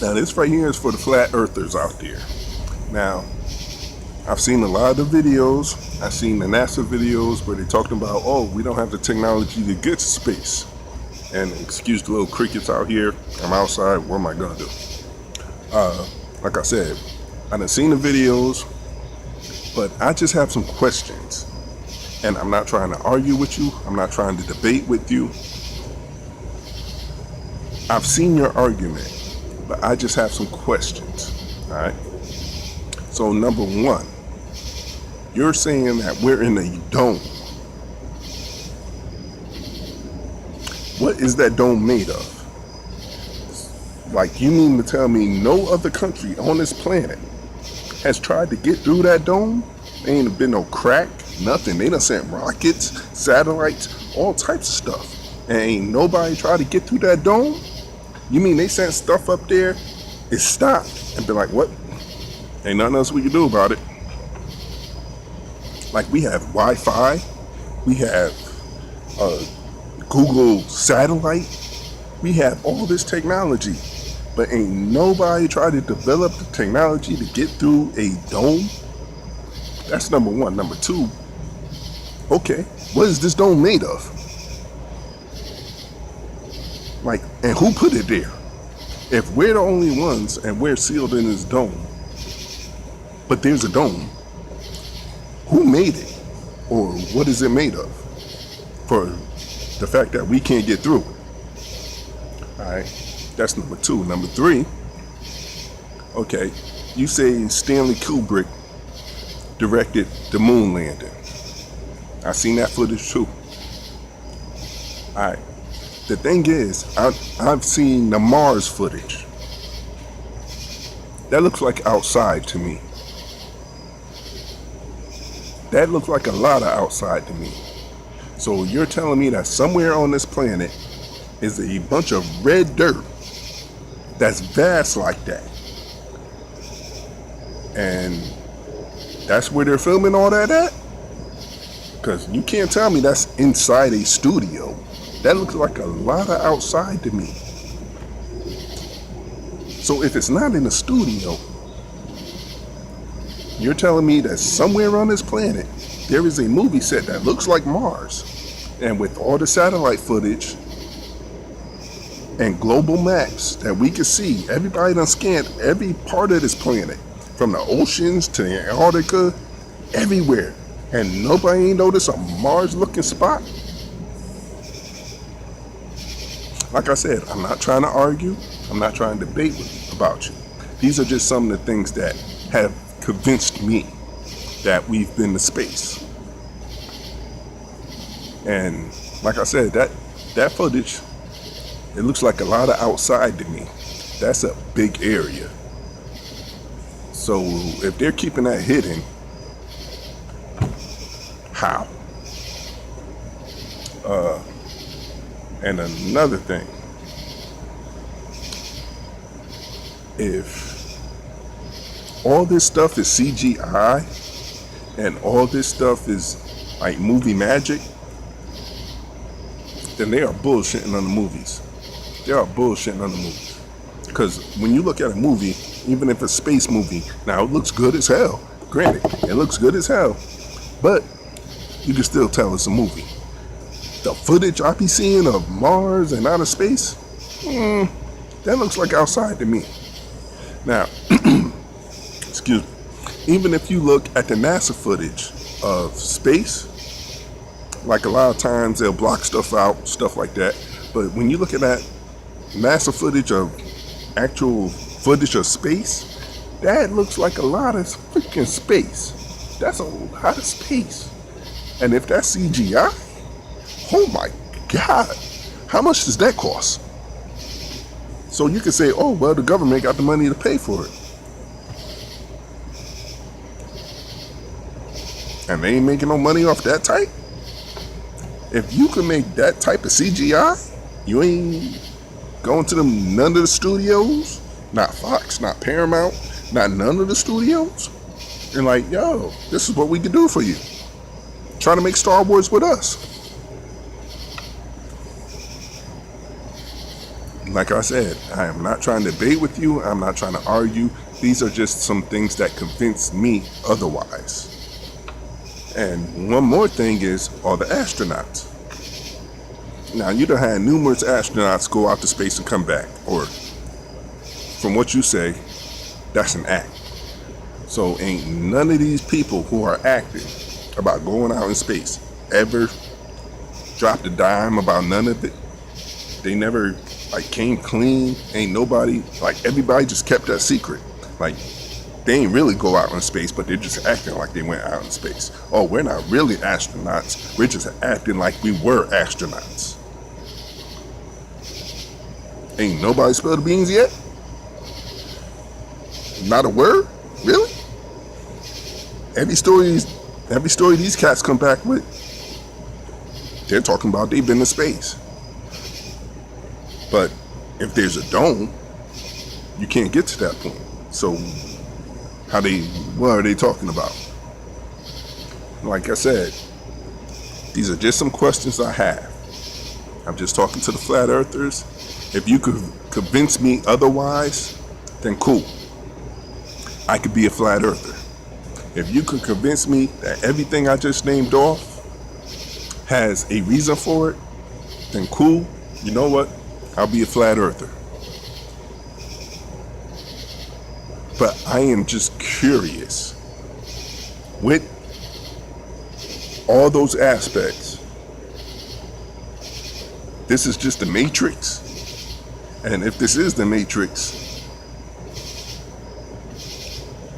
Now this right here is for the flat earthers out there. Now, I've seen a lot of the videos. I've seen the NASA videos where they're talking about, oh, we don't have the technology to get to space. And excuse the little crickets out here. I'm outside. What am I gonna do? Like I said, I done seen the videos, but I just have some questions. And I'm not trying to argue with you. I'm not trying to debate with you. I've seen your argument, but I just have some questions. All right. So number one, you're saying that we're in a dome. What is that dome made of? Like, you mean to tell me no other country on this planet has tried to get through that dome? There ain't been no crack, nothing. They done sent rockets, satellites, all types of stuff. And ain't nobody tried to get through that dome? You mean they sent stuff up there, it stopped, and be like, what? Ain't nothing else we can do about it. Like, we have Wi-Fi, we have Google satellite, we have all this technology, but ain't nobody tried to develop the technology to get through a dome? That's number one. Number two, okay, what is this dome made of? Like, and who put it there? If we're the only ones and we're sealed in this dome, but there's a dome, who made it? Or what is it made of? For the fact that we can't get through it. Alright, that's number two. Number three, okay, you say Stanley Kubrick directed the moon landing. I've seen that footage too. Alright, the thing is, I've seen the Mars footage. That looks like outside to me. That looks like a lot of outside to me. So you're telling me that somewhere on this planet is a bunch of red dirt that's vast like that. And that's where they're filming all that at? Because you can't tell me that's inside a studio. That looks like a lot of outside to me. So if it's not in a studio, you're telling me that somewhere on this planet there is a movie set that looks like Mars, and with all the satellite footage and global maps that we can see, everybody done scanned every part of this planet, from the oceans to Antarctica, everywhere, and nobody ain't noticed a Mars looking spot? Like I said, I'm not trying to argue, I'm not trying to debate about you. These are just some of the things that have convinced me that we've been to space. And like I said, that footage, it looks like a lot of outside to me. That's a big area. So if they're keeping that hidden, how? And another thing, if all this stuff is CGI and all this stuff is like movie magic, then they are bullshitting on the movies. They are bullshitting on the movies. Because when you look at a movie, even if it's a space movie, now it looks good as hell. Granted, it looks good as hell, but you can still tell it's a movie. The footage I be seeing of Mars and outer space, that looks like outside to me. Now, excuse me, even if you look at the NASA footage of space, like a lot of times they'll block stuff out, stuff like that. But when you look at that NASA footage of actual footage of space, that looks like a lot of freaking space. That's a lot of space. And if that's CGI, oh my God, how much does that cost? So you can say, oh, well, the government got the money to pay for it. And they ain't making no money off that type? If you can make that type of CGI, you ain't going to none of the studios, not Fox, not Paramount, not none of the studios, and like, yo, this is what we can do for you. Trying to make Star Wars with us. Like I said, I am not trying to debate with you. I'm not trying to argue. These are just some things that convince me otherwise. And one more thing is all the astronauts. Now, you done had numerous astronauts go out to space and come back. Or, from what you say, that's an act. So ain't none of these people who are acting about going out in space ever dropped a dime about none of it. They never came clean. Ain't nobody, everybody just kept that secret. They ain't really go out in space, but they're just acting like they went out in space. Oh, we're not really astronauts. We're just acting like we were astronauts. Ain't nobody spilled the beans yet? Not a word? Really? Every story these cats come back with, they're talking about they've been to space. But if there's a dome, you can't get to that point. So what are they talking about? Like I said, these are just some questions I have. I'm just talking to the flat earthers. If you could convince me otherwise, then cool. I could be a flat earther. If you could convince me that everything I just named off has a reason for it, then cool. You know what? I'll be a flat earther. But I am just curious. With all those aspects, this is just the Matrix. And if this is the Matrix,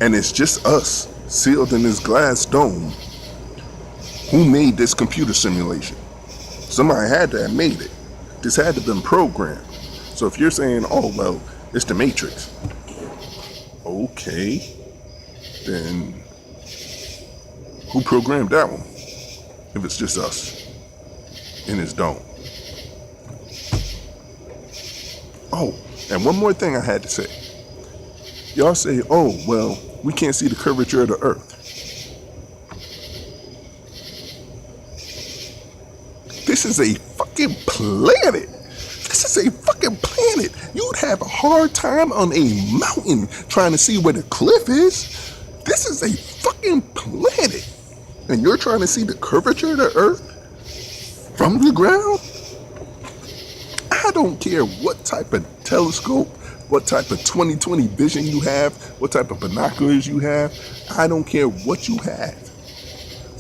and it's just us sealed in this glass dome, who made this computer simulation? Somebody had to have made it. This had to have been programmed. So if you're saying, oh, well, it's the Matrix. Okay. Then who programmed that one? If it's just us in this dome. Oh, and one more thing I had to say. Y'all say, oh, well, we can't see the curvature of the earth. This is a fucking planet. This is a fucking planet. You'd have a hard time on a mountain trying to see where the cliff is. This is a fucking planet. And you're trying to see the curvature of the earth from the ground? I don't care what type of telescope, what type of 20/20 vision you have, what type of binoculars you have. I don't care what you have.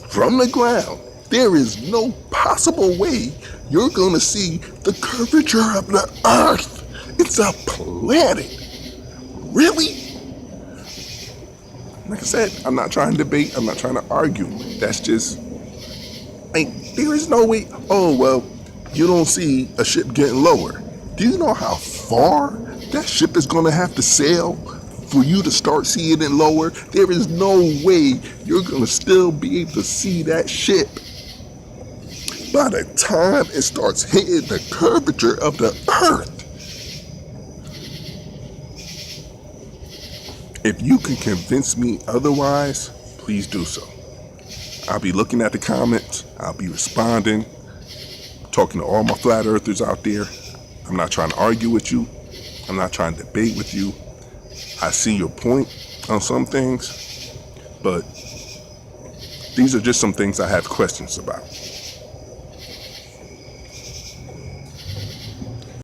From the ground, there is no possible way you're going to see the curvature of the earth. It's a planet. Really? Like I said, I'm not trying to debate. I'm not trying to argue. That's just, there is no way. Oh, well, you don't see a ship getting lower. Do you know how far that ship is going to have to sail for you to start seeing it lower? There is no way you're going to still be able to see that ship by the time it starts hitting the curvature of the earth. If you can convince me otherwise, please do so. I'll be looking at the comments. I'll be responding, talking to all my flat earthers out there. I'm not trying to argue with you. I'm not trying to debate with you. I see your point on some things, but these are just some things I have questions about.